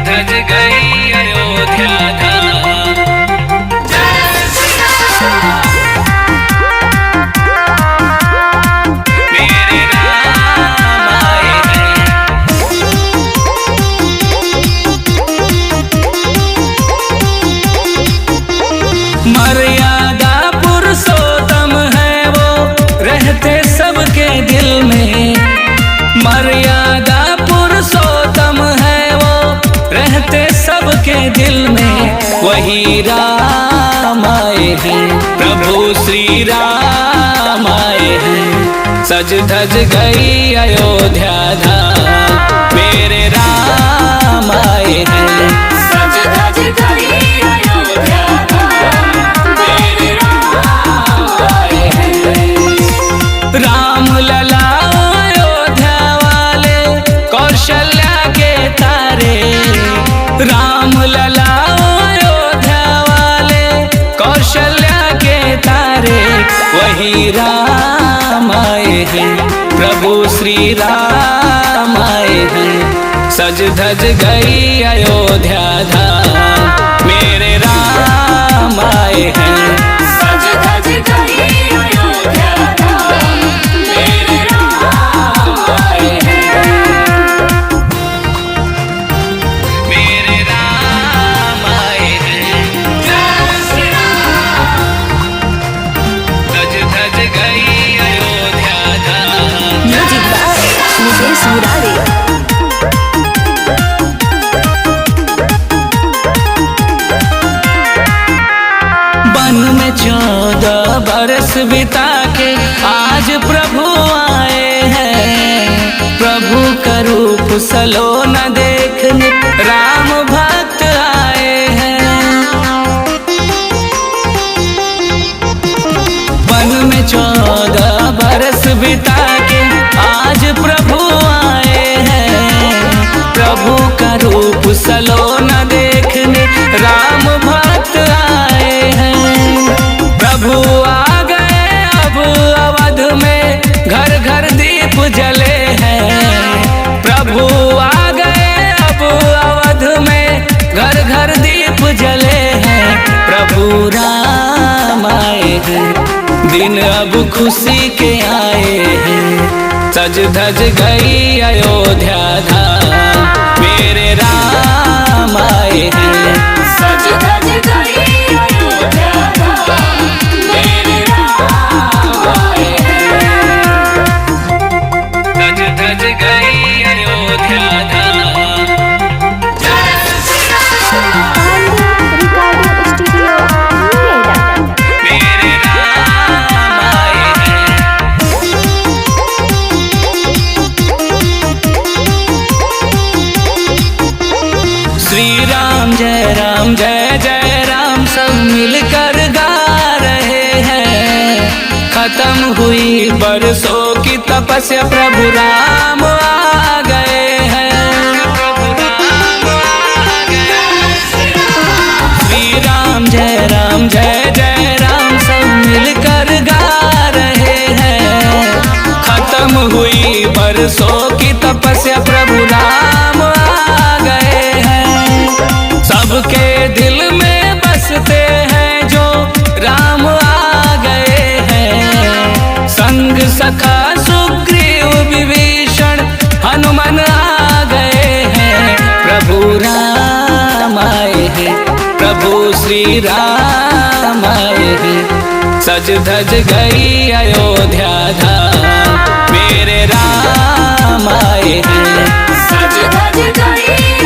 धज गई अयोध्या धाम। मेरे राम आए हैं। मर्यादा पुरुषोत्तम है वो, रहते सबके दिल में। मर्यादा पुरुषोत्तम है वो, रहते सबके दिल में। वही राम आए हैं, प्रभु श्री राम आए हैं। सज धज गई अयोध्या धाम, मेरे राम आए हैं। सज धज गई अयोध्या धाम, मेरे राम आए हैं। राम लला अयोध्या वाले, कौशल्या के तारे। राम लला अयोध्या वाले, कौशल्या के तारे। वही राम आए हैं, प्रभु श्री राम आए हैं। सज धज गई अयोध्या धाम, मेरे राम आए हैं। सज धज गई अयोध्या धाम, मेरे राम आए हैं। मेरे राम आए हैं। जय श्री राम। धज धज गई अयोध्या धाम। Music by Nitesh Murari. वन में 14 बरस बिता के आज प्रभु आए हैं। प्रभु का रूप सलोना देखने राम भक्त आए हैं। वन में 14 बरस बिता के आज प्रभु आए हैं। प्रभु का रूप सलोना देखने राम भक्त आए हैं। प्रभु आ गए अब अवध में, घर घर दीप जले हैं। प्रभु आ गए अब अवध में, घर घर दीप जले हैं। प्रभु राम आए हैं, दिन अब खुशी के आए हैं। सज धज गई अयोध्या धाम, मेरे राम आए हैं। सज धज गई अयोध्या धाम, मेरे राम आए हैं। धज धज गई अयोध्या धाम। जय श्री राम। Recording studio Noida. मेरे राम आए हैं। श्री राम जय जय राम, सब मिलकर गा रहे हैं। खत्म हुई बरसों की तपस्या, प्रभु राम आ गए हैं। प्रभु राम आ गए। श्री राम जय जय राम, सब मिलकर गा रहे हैं। खत्म हुई बरसों की तपस्या, प्रभु राम आ गए हैं। सबके दिल में बसते हैं जो राम आ गए हैं। संग सखा सुग्रीव विभीषण हनुमान आ गए हैं। प्रभु राम आए हैं, प्रभु श्री राम आए हैं। सज धज गई अयोध्या धाम, मेरे राम आए हैं। सज धज गई